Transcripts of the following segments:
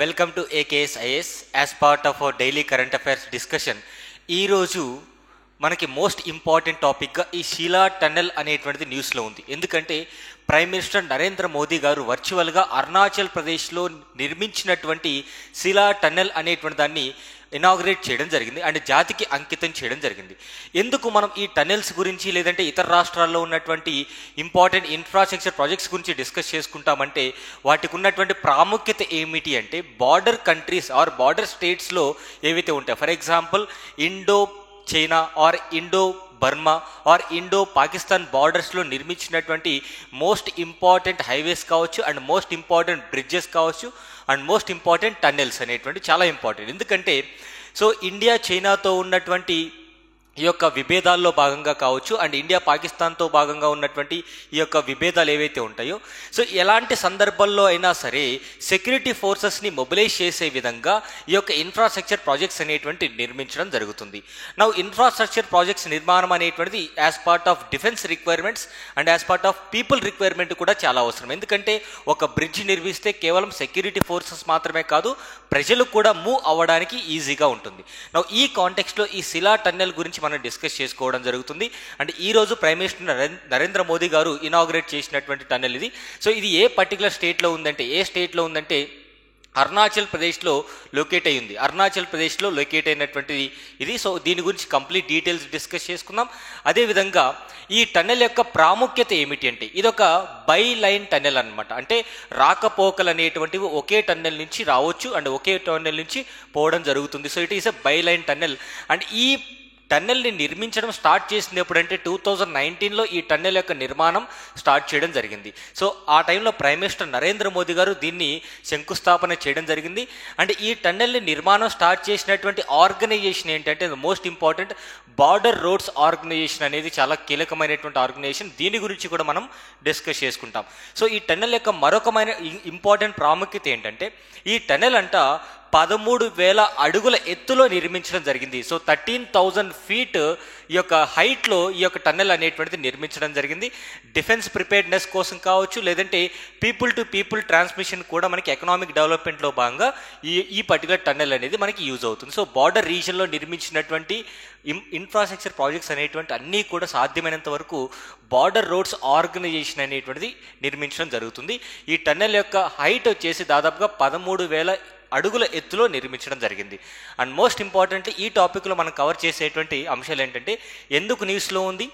Welcome to AKSIS as part of our daily current affairs discussion. ఈరోజు మనకి most important టాపిక్గా ఈ Sheela tunnel అనేటువంటిది న్యూస్లో ఉంది. ఎందుకంటే ప్రైమ్ మినిస్టర్ నరేంద్ర మోదీ గారు వర్చువల్గా అరుణాచల్ ప్రదేశ్లో నిర్మించినటువంటి షీలా టన్నెల్ అనేటువంటి దాన్ని ఇనాగ్రేట్ చేయడం జరిగింది అండ్ జాతికి అంకితం చేయడం జరిగింది. ఎందుకు మనం ఈ టన్నెల్స్ గురించి లేదంటే ఇతర రాష్ట్రాల్లో ఉన్నటువంటి ఇంపార్టెంట్ ఇన్ఫ్రాస్ట్రక్చర్ ప్రాజెక్ట్స్ గురించి డిస్కస్ చేసుకుంటామంటే వాటికి ఉన్నటువంటి ప్రాముఖ్యత ఏమిటి అంటే బార్డర్ కంట్రీస్ ఆర్ బార్డర్ స్టేట్స్లో ఏవైతే ఉంటాయో, for example Indo China or Indo Burma or Indo Pakistan బార్డర్స్లో నిర్మించినటువంటి మోస్ట్ ఇంపార్టెంట్ హైవేస్ కావచ్చు అండ్ మోస్ట్ ఇంపార్టెంట్ బ్రిడ్జెస్ కావచ్చు అండ్ మోస్ట్ ఇంపార్టెంట్ టన్నెల్స్ అనేటువంటి చాలా ఇంపార్టెంట్. ఎందుకంటే ఇండియా చైనాతో ఉన్నటువంటి ఈ యొక్క విభేదాల్లో భాగంగా కావచ్చు అండ్ ఇండియా పాకిస్తాన్తో భాగంగా ఉన్నటువంటి ఈ యొక్క విభేదాలు ఏవైతే ఉంటాయో, ఎలాంటి సందర్భాల్లో అయినా సరే సెక్యూరిటీ ఫోర్సెస్ని మొబిలైజ్ చేసే విధంగా ఈ యొక్క ఇన్ఫ్రాస్ట్రక్చర్ ప్రాజెక్ట్స్ అనేటువంటి నిర్మించడం జరుగుతుంది. ఇన్ఫ్రాస్ట్రక్చర్ ప్రాజెక్ట్స్ నిర్మాణం అనేటువంటిది as part of defence requirements and as part of people requirement కూడా చాలా అవసరం. ఎందుకంటే ఒక బ్రిడ్జ్ నిర్మిస్తే కేవలం సెక్యూరిటీ ఫోర్సెస్ మాత్రమే కాదు, ప్రజలు కూడా మూవ్ అవ్వడానికి ఈజీగా ఉంటుంది. ఈ కాంటెక్స్ట్లో ఈ షీలా టన్నెల్ గురించి మనం డిస్కస్ చేసుకోవడం జరుగుతుంది. అండ్ ఈరోజు ప్రైమ్ మినిస్టర్ నరేంద్ర మోదీ గారు ఇనాగ్రేట్ చేసినటువంటి టన్నెల్ ఇది. ఇది ఏ పర్టికులర్ స్టేట్లో ఉందంటే అరుణాచల్ ప్రదేశ్లో లొకేట్ అయ్యింది. అరుణాచల్ ప్రదేశ్లో లొకేట్ అయినటువంటిది ఇది. దీని గురించి కంప్లీట్ డీటెయిల్స్ డిస్కస్ చేసుకుందాం. అదేవిధంగా ఈ టన్నెల్ యొక్క ప్రాముఖ్యత ఏమిటి అంటే ఇదొక బై లైన్ టన్నెల్ అనమాట. అంటే రాకపోకలు అనేటువంటివి ఒకే టన్నెల్ నుంచి రావచ్చు అండ్ ఒకే టన్నెల్ నుంచి పోవడం జరుగుతుంది. It is a by line tunnel. And ఈ టన్నెల్ని నిర్మించడం స్టార్ట్ చేసింది ఎప్పుడంటే 2019లో ఈ టన్నెల్ యొక్క నిర్మాణం స్టార్ట్ చేయడం జరిగింది. ఆ టైంలో ప్రైమ్ మినిస్టర్ నరేంద్ర మోదీ గారు దీన్ని శంకుస్థాపన చేయడం జరిగింది. అండ్ ఈ టన్నెల్ని నిర్మాణం స్టార్ట్ చేసినటువంటి ఆర్గనైజేషన్ ఏంటంటే most important border roads organisation అనేది చాలా కీలకమైనటువంటి ఆర్గనైజేషన్. దీని గురించి కూడా మనం డిస్కస్ చేసుకుంటాం. ఈ టన్నెల్ యొక్క మరొకమైన ఇంపార్టెంట్ ప్రాముఖ్యత ఏంటంటే ఈ టన్నెల్ 13,000 అడుగుల ఎత్తులో నిర్మించడం జరిగింది. 13,000 ఫీట్ ఈ యొక్క హైట్లో ఈ యొక్క టన్నెల్ అనేటువంటిది నిర్మించడం జరిగింది. డిఫెన్స్ ప్రిపేర్డ్నెస్ కోసం కావచ్చు, లేదంటే పీపుల్ టు పీపుల్ ట్రాన్స్మిషన్ కూడా మనకి ఎకనామిక్ డెవలప్మెంట్లో భాగంగా ఈ పర్టికులర్ టన్నెల్ అనేది మనకి యూజ్ అవుతుంది. బార్డర్ రీజన్లో నిర్మించినటువంటి ఇన్ఫ్రాస్ట్రక్చర్ ప్రాజెక్ట్స్ అనేటువంటి అన్నీ కూడా సాధ్యమైనంత వరకు బార్డర్ రోడ్స్ ఆర్గనైజేషన్ అనేటువంటిది నిర్మించడం జరుగుతుంది. ఈ టన్నెల్ యొక్క హైట్ వచ్చేసి దాదాపుగా 13,000 అడుగుల ఎత్తులో నిర్మించడం జరిగింది. అండ్ మోస్ట్ ఇంపార్టెంట్లీ ఈ టాపిక్లో మనం కవర్ చేసేటువంటి అంశాలు ఏంటంటే ఎందుకు న్యూస్లో ఉంది,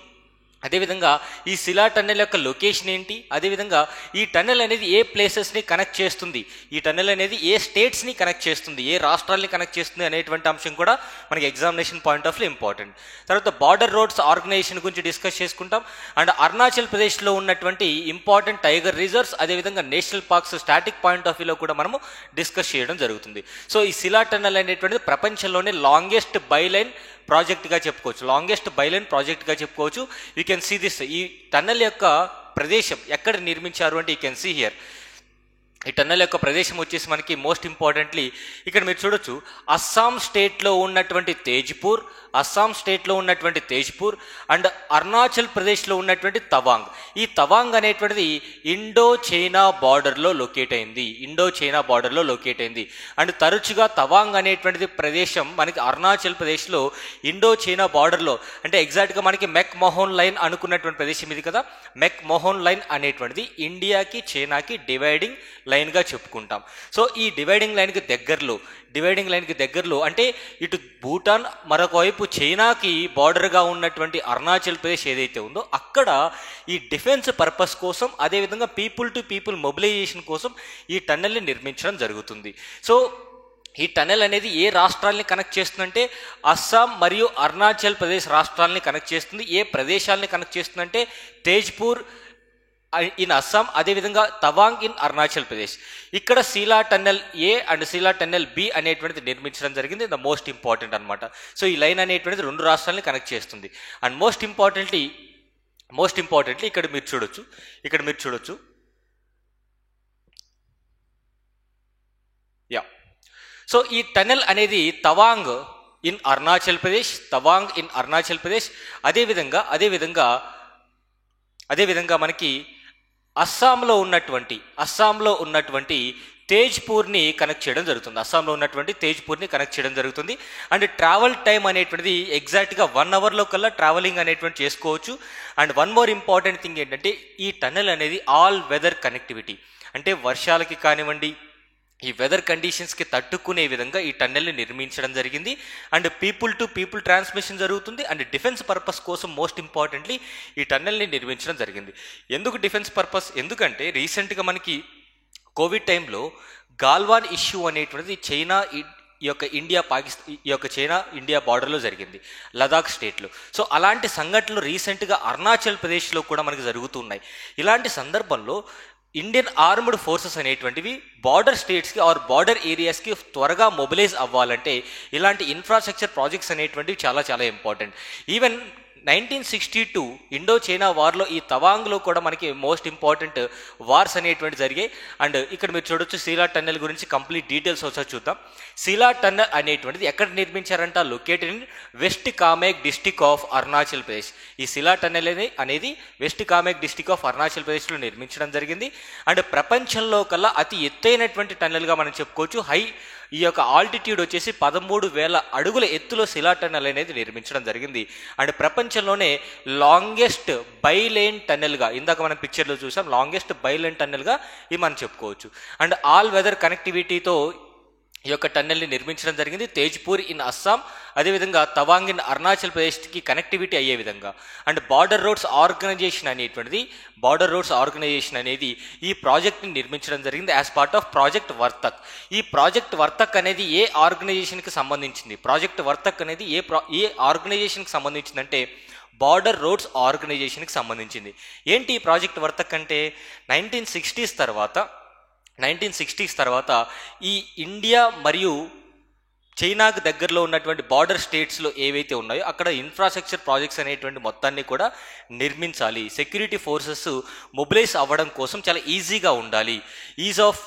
అదేవిధంగా ఈ షీలా టన్నెల్ యొక్క లొకేషన్ ఏంటి, అదేవిధంగా ఈ టన్నెల్ అనేది ఏ ప్లేసెస్ని కనెక్ట్ చేస్తుంది, ఈ టన్నెల్ అనేది ఏ స్టేట్స్ని కనెక్ట్ చేస్తుంది, ఏ రాష్ట్రాలని కనెక్ట్ చేస్తుంది అనేటువంటి అంశం కూడా మనకి examination point of view important. తర్వాత బార్డర్ రోడ్స్ ఆర్గనైజేషన్ గురించి డిస్కస్ చేసుకుంటాం. అండ్ అరుణాచల్ ప్రదేశ్లో ఉన్నటువంటి ఇంపార్టెంట్ టైగర్ రిజర్వ్స్, అదేవిధంగా national parks static point of వ్యూలో కూడా మనము డిస్కస్ చేయడం జరుగుతుంది. ఈ షీలా టన్నెల్ అనేటువంటిది ప్రపంచంలోనే లాంగెస్ట్ బైలైన్ ప్రాజెక్ట్గా చెప్పుకోవచ్చు. You can see this. ఈ టన్నెల్ యొక్క ప్రదేశం ఎక్కడ నిర్మించారు అంటే యూ కెన్ సీ హియర్. ఈ టన్నెల్ యొక్క ప్రదేశం వచ్చేసి మనకి మోస్ట్ ఇంపార్టెంట్లీ ఇక్కడ మీరు చూడొచ్చు, అస్సాం స్టేట్లో ఉన్నటువంటి తేజ్పూర్ అండ్ అరుణాచల్ ప్రదేశ్లో ఉన్నటువంటి తవాంగ్. ఈ తవాంగ్ అనేటువంటిది ఇండో చైనా బార్డర్లో లొకేట్ అయింది. అండ్ తరచుగా తవాంగ్ అనేటువంటిది ప్రదేశం మనకి అరుణాచల్ ప్రదేశ్లో ఇండో చైనా బార్డర్లో, అంటే ఎగ్జాక్ట్గా మనకి మెక్ మొహోన్ లైన్ అనుకున్నటువంటి ప్రదేశం ఇది కదా. మెక్ మొహోన్ లైన్ అనేటువంటిది ఇండియాకి చైనాకి డివైడింగ్ లైన్గా చెప్పుకుంటాం. ఈ డివైడింగ్ లైన్కి దగ్గరలో అంటే ఇటు భూటాన్, మరొక వైపు చైనాకి బార్డర్గా ఉన్నటువంటి అరుణాచల్ ప్రదేశ్ ఏదైతే ఉందో అక్కడ ఈ డిఫెన్స్ పర్పస్ కోసం, అదేవిధంగా పీపుల్ టు పీపుల్ మొబిలైజేషన్ కోసం ఈ టన్నెల్ని నిర్మించడం జరుగుతుంది. ఈ టన్నెల్ అనేది ఏ రాష్ట్రాలని కనెక్ట్ చేస్తుందంటే అస్సాం మరియు అరుణాచల్ ప్రదేశ్ రాష్ట్రాలని కనెక్ట్ చేస్తుంది. ఏ ప్రదేశాలని కనెక్ట్ చేస్తుందంటే తేజ్పూర్ ఇన్ అస్సాం, అదేవిధంగా తవాంగ్ ఇన్ అరుణాచల్ ప్రదేశ్. ఇక్కడ Sela tunnel A and Sela tunnel B అనేటువంటిది నిర్మించడం జరిగింది. ద మోస్ట్ ఇంపార్టెంట్ అనమాట. ఈ లైన్ అనేటువంటిది 2 రాష్ట్రాలని కనెక్ట్ చేస్తుంది. అండ్ మోస్ట్ ఇంపార్టెంట్లీ ఇక్కడ మీరు చూడొచ్చు ఈ టన్నెల్ అనేది తవాంగ్ ఇన్ అరుణాచల్ ప్రదేశ్, అదేవిధంగా మనకి అస్సాంలో ఉన్నటువంటి తేజ్పూర్ని కనెక్ట్ చేయడం జరుగుతుంది. అస్సాంలో ఉన్నటువంటి తేజ్పూర్ని కనెక్ట్ చేయడం జరుగుతుంది. అండ్ ట్రావెల్ టైం అనేటువంటిది ఎగ్జాక్ట్గా 1 అవర్లో కల్లా ట్రావెలింగ్ అనేటువంటి చేసుకోవచ్చు. And one more important thing ఏంటంటే ఈ టన్నెల్ అనేది ఆల్ వెదర్ కనెక్టివిటీ, అంటే వర్షాలకి కానివ్వండి ఈ వెదర్ కండిషన్స్కి తట్టుకునే విధంగా ఈ టన్నెల్ని నిర్మించడం జరిగింది. And people to people transmission జరుగుతుంది. అండ్ డిఫెన్స్ పర్పస్ కోసం మోస్ట్ ఇంపార్టెంట్లీ ఈ టన్నెల్ని నిర్మించడం జరిగింది. ఎందుకు డిఫెన్స్ పర్పస్? ఎందుకంటే రీసెంట్గా మనకి కోవిడ్ టైంలో గాల్వాన్ ఇష్యూ అనేటువంటిది చైనా ఇండియా బార్డర్లో జరిగింది, లదాఖ్ స్టేట్లో. సో అలాంటి సంఘటనలు రీసెంట్గా అరుణాచల్ ప్రదేశ్లో కూడా మనకి జరుగుతున్నాయి. ఇలాంటి సందర్భంలో ఇండియన్ ఆర్మ్డ్ ఫోర్సెస్ అనేటువంటివి బార్డర్ స్టేట్స్కి ఆర్ బార్డర్ ఏరియాస్కి త్వరగా మొబిలైజ్ అవ్వాలంటే ఇలాంటి ఇన్ఫ్రాస్ట్రక్చర్ ప్రాజెక్ట్స్ అనేటువంటివి చాలా చాలా ఇంపార్టెంట్. ఈవెన్ 1962 ఇండో చైనా వార్లో ఈ తవాంగ్లో కూడా మనకి మోస్ట్ ఇంపార్టెంట్ వార్స్ అనేటువంటి జరిగాయి. అండ్ ఇక్కడ మీరు చూడొచ్చు సీలా టన్నెల్ గురించి కంప్లీట్ డీటెయిల్స్ ఒకసారి చూద్దాం. సీలా టన్నెల్ అనేటువంటిది ఎక్కడ నిర్మించారంట? Located in west Kameng district of Arunachal Pradesh. ఈ సీలా టన్నెల్ అనేది west Kameng district of Arunachal ప్రదేశ్లో నిర్మించడం జరిగింది. అండ్ ప్రపంచంలో కల్లా అతి ఎత్తైనటువంటి టన్నెల్గా మనం చెప్పుకోవచ్చు. ఈ యొక్క ఆల్టిట్యూడ్ వచ్చేసి 13,000 అడుగుల ఎత్తులో శిలా టన్నెల్ అనేది నిర్మించడం జరిగింది. అండ్ ప్రపంచంలోనే లాంగెస్ట్ బైలేన్ టన్నెల్గా, ఇందాక మనం పిక్చర్లో చూసాం, లాంగెస్ట్ బైలేన్ టన్నెల్గా ఇది మనం చెప్పుకోవచ్చు. అండ్ ఆల్ వెదర్ కనెక్టివిటీతో ఈ యొక్క టన్నెల్ని నిర్మించడం జరిగింది. తేజ్పూర్ ఇన్ అస్సాం, అదేవిధంగా తవాంగ్ ఇన్ అరుణాచల్ ప్రదేశ్కి కనెక్టివిటీ అయ్యే విధంగా. అండ్ బార్డర్ రోడ్స్ ఆర్గనైజేషన్ అనేది ఈ ప్రాజెక్ట్ని నిర్మించడం జరిగింది as part of project Vartak. ఈ ప్రాజెక్ట్ వర్తక్ అనేది ఏ ఆర్గనైజేషన్కి సంబంధించింది? ప్రాజెక్ట్ వర్తక్ అనేది ఏ ఆర్గనైజేషన్కి సంబంధించిందంటే బార్డర్ రోడ్స్ ఆర్గనైజేషన్కి సంబంధించింది. ఏంటి ఈ ప్రాజెక్ట్ వర్తక్ అంటే 1960s తర్వాత ఈ ఇండియా మరియు చైనాకు దగ్గరలో ఉన్నటువంటి బార్డర్ స్టేట్స్లో ఏవైతే ఉన్నాయో అక్కడ ఇన్ఫ్రాస్ట్రక్చర్ ప్రాజెక్ట్స్ అనేటువంటి మొత్తాన్ని కూడా నిర్మించాలి. సెక్యూరిటీ ఫోర్సెస్ మొబిలైజ్ అవ్వడం కోసం చాలా ఈజీగా ఉండాలి, ease of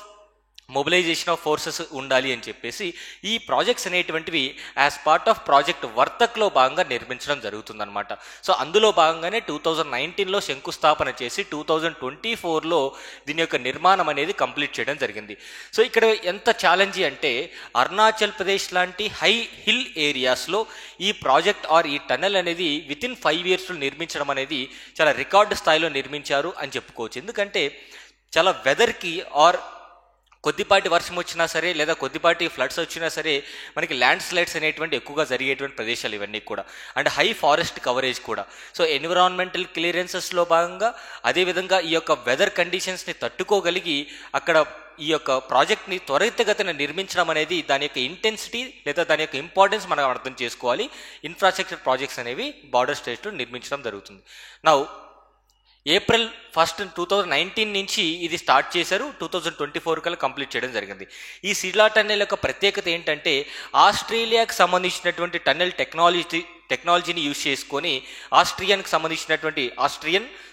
mobilisation of forces ఉండాలి అని చెప్పేసి ఈ ప్రాజెక్ట్స్ అనేటువంటివి యాజ్ పార్ట్ ఆఫ్ ప్రాజెక్ట్ వర్తక్లో భాగంగా నిర్మించడం జరుగుతుందన్నమాట. సో అందులో భాగంగానే 2019లో శంకుస్థాపన చేసి 2024లో దీని యొక్క నిర్మాణం అనేది కంప్లీట్ చేయడం జరిగింది. సో ఇక్కడ ఎంత ఛాలెంజీ అంటే అరుణాచల్ ప్రదేశ్ లాంటి హై హిల్ ఏరియాస్లో ఈ ప్రాజెక్ట్ ఆర్ ఈ టన్నెల్ అనేది వితిన్ 5 yearsలో నిర్మించడం అనేది చాలా రికార్డు స్థాయిలో నిర్మించారు అని చెప్పుకోవచ్చు. ఎందుకంటే చాలా వెదర్కి ఆర్ కొద్దిపాటి వర్షం వచ్చినా సరే లేదా కొద్దిపాటి ఫ్లడ్స్ వచ్చినా సరే మనకి ల్యాండ్ స్లైడ్స్ అనేటువంటి ఎక్కువగా జరిగేటువంటి ప్రదేశాలు ఇవన్నీ కూడా. అండ్ హై ఫారెస్ట్ కవరేజ్ కూడా. సో ఎన్విరాన్మెంటల్ క్లియరెన్సెస్లో భాగంగా అదేవిధంగా ఈ యొక్క వెదర్ కండిషన్స్ని తట్టుకోగలిగి అక్కడ ఈ యొక్క ప్రాజెక్ట్ని త్వరితగతిన నిర్మించడం అనేది దాని యొక్క ఇంటెన్సిటీ లేదా దాని యొక్క ఇంపార్టెన్స్ మనం అర్థం చేసుకోవాలి. ఇన్ఫ్రాస్ట్రక్చర్ ప్రాజెక్ట్స్ అనేవి బార్డర్ స్టేట్స్లో నిర్మించడం జరుగుతుంది. నౌ April 1, 2019 నుంచి ఇది స్టార్ట్ చేశారు. 2024 కల్లా కంప్లీట్ చేయడం జరిగింది. ఈ సీలా టన్నెల్ యొక్క ప్రత్యేకత ఏంటంటే ఆస్ట్రేలియాకి సంబంధించినటువంటి టన్నెల్ టెక్నాలజీని యూజ్ చేసుకొని ఆస్ట్రియన్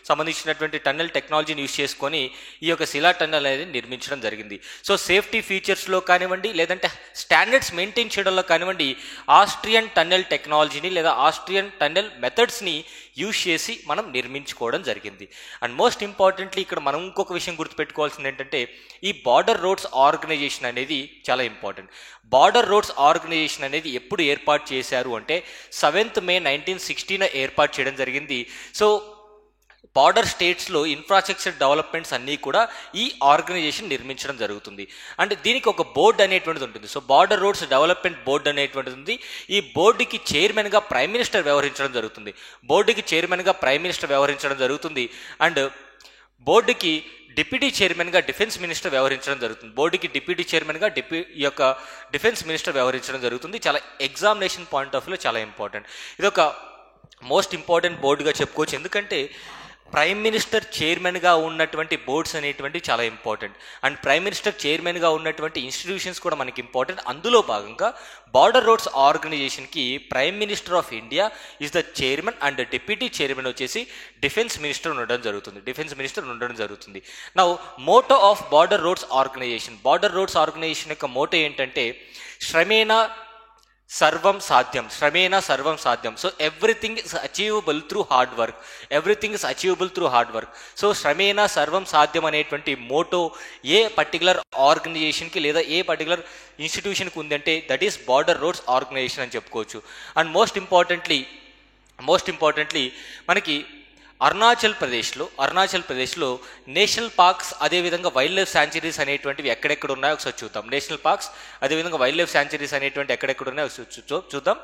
సంబంధించినటువంటి టన్నెల్ టెక్నాలజీని యూజ్ చేసుకొని ఈ యొక్క శిలా టన్నెల్ అనేది నిర్మించడం జరిగింది. సో సేఫ్టీ ఫీచర్స్లో కానివ్వండి లేదంటే స్టాండర్డ్స్ మెయింటైన్ చేయడంలో కానివ్వండి ఆస్ట్రియన్ టన్నెల్ టెక్నాలజీని లేదా ఆస్ట్రియన్ టన్నెల్ మెథడ్స్ని యూజ్ చేసి మనం నిర్మించుకోవడం జరిగింది. అండ్ మోస్ట్ ఇంపార్టెంట్లీ ఇక్కడ మనం ఇంకొక విషయం గుర్తుపెట్టుకోవాల్సింది ఏంటంటే ఈ బార్డర్ రోడ్స్ ఆర్గనైజేషన్ అనేది చాలా ఇంపార్టెంట్. బార్డర్ రోడ్స్ ఆర్గనైజేషన్ అనేది ఎప్పుడు ఏర్పాటు చేశారు అంటే 7th May 1960 ఏర్పాటు చేయడం జరిగింది. సో బార్డర్ స్టేట్స్లో ఇన్ఫ్రాస్ట్రక్చర్ డెవలప్మెంట్స్ అన్నీ కూడా ఈ ఆర్గనైజేషన్ నిర్మించడం జరుగుతుంది. అండ్ దీనికి ఒక బోర్డు అనేటువంటిది ఉంటుంది. So border roads development board అనేటువంటిది ఉంది. ఈ బోర్డుకి చైర్మన్గా ప్రైమ్ మినిస్టర్ వ్యవహరించడం జరుగుతుంది. అండ్ బోర్డుకి డిప్యూటీ చైర్మన్గా డిఫెన్స్ మినిస్టర్ వ్యవహరించడం జరుగుతుంది. బోర్డుకి డిప్యూటీ చైర్మన్గా డిఫెన్స్ మినిస్టర్ వ్యవహరించడం జరుగుతుంది. చాలా ఎగ్జామినేషన్ పాయింట్ ఆఫ్ వ్యూలో చాలా ఇంపార్టెంట్. ఇది ఒక మోస్ట్ ఇంపార్టెంట్ బోర్డుగా చెప్పుకోవచ్చు. ఎందుకంటే ప్రైమ్ మినిస్టర్ చైర్మన్గా ఉన్నటువంటి బోర్డ్స్ అనేటువంటివి చాలా ఇంపార్టెంట్. అండ్ ప్రైమ్ మినిస్టర్ చైర్మన్గా ఉన్నటువంటి ఇన్స్టిట్యూషన్స్ కూడా మనకి ఇంపార్టెంట్. అందులో భాగంగా బార్డర్ రోడ్స్ ఆర్గనైజేషన్కి prime minister of India is the chairman and deputy chairman వచ్చేసి డిఫెన్స్ మినిస్టర్ ఉండడం జరుగుతుంది. Now motto of border roads organisation యొక్క మోటో ఏంటంటే శ్రమేణ సర్వం సాధ్యం, శ్రమేణ సర్వం సాధ్యం. So everything is achievable through hard work, everything is achievable through hard work. So శ్రమేణ సర్వం సాధ్యం అనేటువంటి మోటో ఏ పర్టికులర్ ఆర్గనైజేషన్కి లేదా ఏ పర్టికులర్ ఇన్స్టిట్యూషన్కి ఉందంటే that is border roads organisation అని చెప్పుకోవచ్చు. అండ్ మోస్ట్ ఇంపార్టెంట్లీ మనకి అరుణాచల్ ప్రదేశ్లో నేషనల్ పార్క్స్ అదేవిధంగా వైల్డ్ లైఫ్ శాంచురీస్ అనేటువంటివి ఎక్కడెక్కడ ఉన్నాయో ఒకసారి చూద్దాం. నేషనల్ పార్క్స్ అదేవిధంగా వైల్డ్ లైఫ్ శాంచురీస్ అనేటువంటి ఎక్కడెక్కడ ఉన్నాయో చూద్దాం.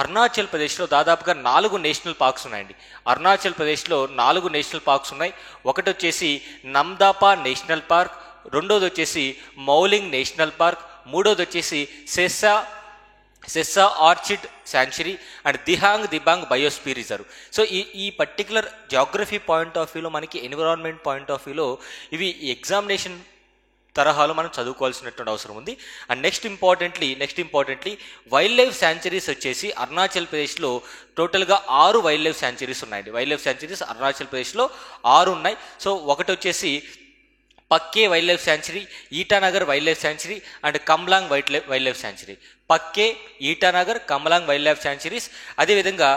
అరుణాచల్ ప్రదేశ్లో దాదాపుగా 4 నేషనల్ పార్క్స్ ఉన్నాయండి. అరుణాచల్ ప్రదేశ్లో 4 నేషనల్ పార్క్స్ ఉన్నాయి. ఒకటి వచ్చేసి నమ్దాపా నేషనల్ పార్క్, రెండోది వచ్చేసి మౌలింగ్ నేషనల్ పార్క్, మూడోది వచ్చేసి Sessa orchid sanctuary and Dibang biosphere reserve. So ఈ పర్టికులర్ జాగ్రఫీ పాయింట్ ఆఫ్ వ్యూలో మనకి ఎన్విరాన్మెంట్ పాయింట్ ఆఫ్ వ్యూలో ఇవి ఎగ్జామినేషన్ తరహాలో మనం చదువుకోవాల్సినటువంటి అవసరం ఉంది. And next importantly wildlife sanctuaries వచ్చేసి అరుణాచల్ ప్రదేశ్లో టోటల్గా 6 వైల్డ్ లైఫ్ శాంచురీస్ ఉన్నాయండి. వైల్డ్ లైఫ్ శాంచురీస్ అరుణాచల్ ప్రదేశ్లో 6 ఉన్నాయి. సో ఒకటి వచ్చేసి Pakke wildlife sanctuary, Itanagar wildlife sanctuary and Kamlang wildlife sanctuary. Pakke, Itanagar, Kamlang wildlife sanctuaries, అదేవిధంగా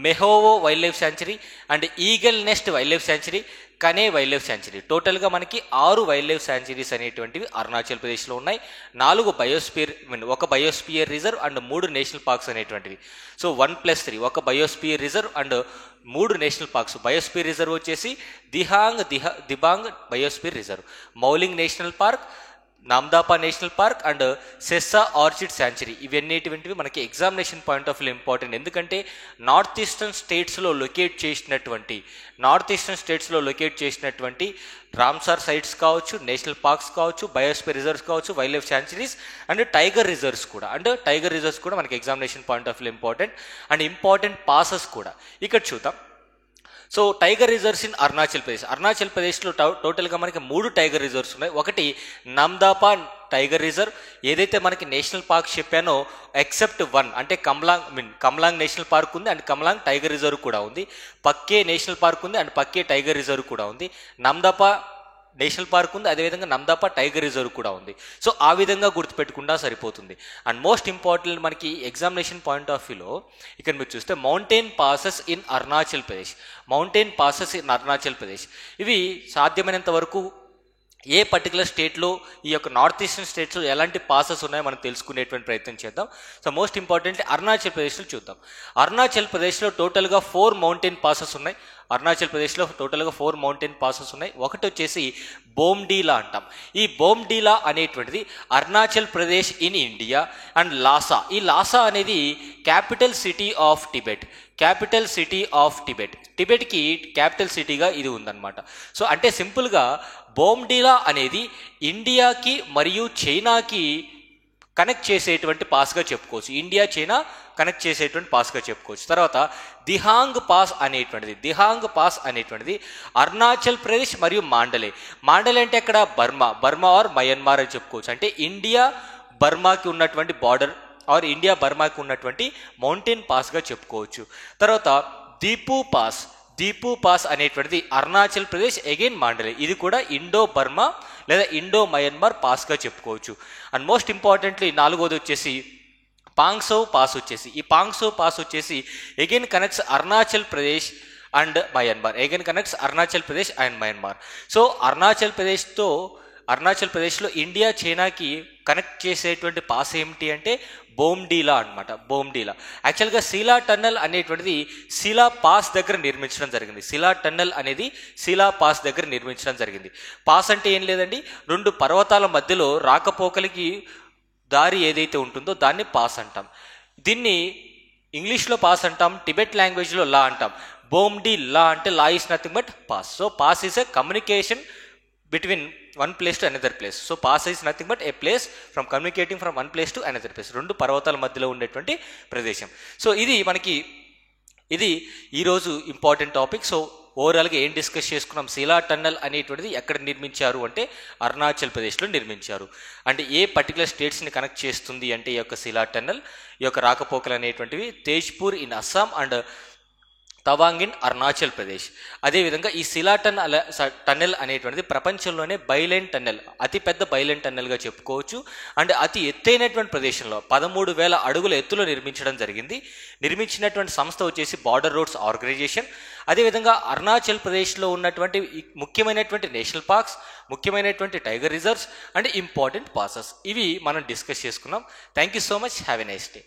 Mehao wildlife sanctuary and eagle nest wildlife sanctuary, Kane wildlife sanctuary. టోటల్గా మనకి 6 wildlife sanctuaries అనేటువంటివి అరుణాచల్ ప్రదేశ్లో ఉన్నాయి. 4 ఒక biosphere reserve and 3 national parks అనేటువంటివి. So 1+3 ఒక biosphere reserve and 3 national parks. Biosphere reserve వచ్చేసి Dibang biosphere reserve, Mouling national park, Namdapha national park and Sessa orchid sanctuary. ఇవన్నిటివి మనకి examination point of view important. ఎందుకంటే నార్త్ ఈస్టర్న్ స్టేట్స్లో లొకేట్ చేసినటువంటి రామ్సార్ సైట్స్ కావచ్చు, national parks కావచ్చు, బయోస్పియర్ రిజర్వ్స్ కావచ్చు, wildlife sanctuaries and tiger reserves కూడా మనకి examination point of view important. And important passes కూడా ఇక్కడ చూద్దాం. So tiger reserves in Arunachal ప్రదేశ్లో టోటల్గా మనకి 3 టైగర్ రిజర్వ్స్ ఉన్నాయి. ఒకటి నమ్దాపా టైగర్ రిజర్వ్, ఏదైతే మనకి నేషనల్ పార్క్ చెప్పానో ఎక్సెప్ట్ 1 అంటే కమ్లాంగ్ నేషనల్ పార్క్ ఉంది అండ్ కమ్లాంగ్ టైగర్ రిజర్వ్ కూడా ఉంది. పక్కే నేషనల్ పార్క్ ఉంది అండ్ పక్కే టైగర్ రిజర్వ్ కూడా ఉంది. నమ్దాపా నేషనల్ పార్క్ ఉంది, అదేవిధంగా నమ్దాపా టైగర్ రిజర్వ్ కూడా ఉంది. సో ఆ విధంగా గుర్తుపెట్టుకుంటా సరిపోతుంది. అండ్ మోస్ట్ ఇంపార్టెంట్ మనకి ఎగ్జామినేషన్ పాయింట్ ఆఫ్ వ్యూలో ఇక్కడ మీరు చూస్తే mountain passes in Arunachal Pradesh. ఇవి సాధ్యమైనంత వరకు ఏ పర్టికులర్ స్టేట్లో ఈ యొక్క నార్త్ ఈస్టర్న్ స్టేట్స్లో ఎలాంటి పాసెస్ ఉన్నాయో మనం తెలుసుకునేటువంటి ప్రయత్నం చేద్దాం. సో మోస్ట్ ఇంపార్టెంట్లీ అరుణాచల్ ప్రదేశ్లో చూద్దాం. అరుణాచల్ ప్రదేశ్లో టోటల్గా 4 మౌంటైన్ పాసెస్ ఉన్నాయి. ఒకటి వచ్చేసి బోమ్డీలా అంటాం. ఈ బోమ్డీలా అనేటువంటిది Arunachal Pradesh in India. And Lhasa, ఈ లాసా అనేది క్యాపిటల్ సిటీ ఆఫ్ టిబెట్. టిబెట్కి క్యాపిటల్ సిటీగా ఇది ఉందన్నమాట. సో అంటే సింపుల్గా బోమ్డీలా అనేది ఇండియాకి మరియు చైనాకి కనెక్ట్ చేసేటువంటి పాస్గా చెప్పుకోవచ్చు. ఇండియా చైనా కనెక్ట్ చేసేటువంటి పాస్గా చెప్పుకోవచ్చు. తర్వాత దిహాంగ్ పాస్ అనేటువంటిది అరుణాచల్ ప్రదేశ్ మరియు మాండలే అంటే అక్కడ బర్మా ఆర్ మయన్మార్ అని చెప్పుకోవచ్చు. అంటే ఇండియా బర్మాకి ఉన్నటువంటి బార్డర్ ఆర్ ఇండియా బర్మాకి ఉన్నటువంటి మౌంటైన్ పాస్గా చెప్పుకోవచ్చు. తర్వాత దీపు పాస్ అనేటువంటిది అరుణాచల్ ప్రదేశ్ అగైన్ మాండలే, ఇది కూడా ఇండో బర్మా లేదా ఇండో మయన్మార్ పాస్గా చెప్పుకోవచ్చు. అండ్ మోస్ట్ ఇంపార్టెంట్లీ 4వది వచ్చేసి పాంగ్సౌ పాస్ వచ్చేసి again connects Arunachal Pradesh and Myanmar. So Arunachal ప్రదేశ్లో ఇండియా చైనాకి కనెక్ట్ చేసేటువంటి పాస్ ఏమిటి అంటే బోమ్డీలా అనమాట. యాక్చువల్గా శీలా టన్నల్ అనేటువంటిది శీలా పాస్ దగ్గర నిర్మించడం జరిగింది. పాస్ అంటే ఏం లేదండి, 2 పర్వతాల మధ్యలో రాకపోకలకి దారి ఏదైతే ఉంటుందో దాన్ని పాస్ అంటాం. దీన్ని ఇంగ్లీష్లో పాస్ అంటాం, టిబెట్ లాంగ్వేజ్లో లా అంటాం. బోమ్డీలా అంటే law is nothing but pass. So pass is a communication between one place to another place. So pass is nothing but a place from communicating from one place to another place. 2 పర్వతాల మధ్యలో ఉండేటువంటి ప్రదేశం. So ఇది ఈరోజు important topic. So ఓవరాల్గా ఏం discuss చేసుకున్నాం, Sheela tunnel అనేటువంటిది ఎక్కడ నిర్మించారు అంటే అరుణాచల్ ప్రదేశ్లో నిర్మించారు. అంటే ఏ పర్టికులర్ స్టేట్స్ని కనెక్ట్ చేస్తుంది అంటే ఈ యొక్క శీలా టన్నల్, ఈ యొక్క రాకపోకలు అనేటువంటివి Tezpur in Assam and Tawang in Arunachal Pradesh. అదేవిధంగా ఈ శిలా టన్నెల్ అనేటువంటిది ప్రపంచంలోనే బైలైన్ టన్నెల్, అతిపెద్ద బైలైన్ టన్నెల్గా చెప్పుకోవచ్చు. అండ్ అతి ఎత్తైనటువంటి ప్రదేశంలో 13,000 అడుగుల ఎత్తులో నిర్మించడం జరిగింది. నిర్మించినటువంటి సంస్థ వచ్చేసి బార్డర్ రోడ్స్ ఆర్గనైజేషన్. అదేవిధంగా అరుణాచల్ ప్రదేశ్లో ఉన్నటువంటి ముఖ్యమైనటువంటి నేషనల్ పార్క్స్, ముఖ్యమైనటువంటి tiger reserves and important passes ఇవి మనం డిస్కస్ చేసుకున్నాం. Thank you so much. Have a nice day.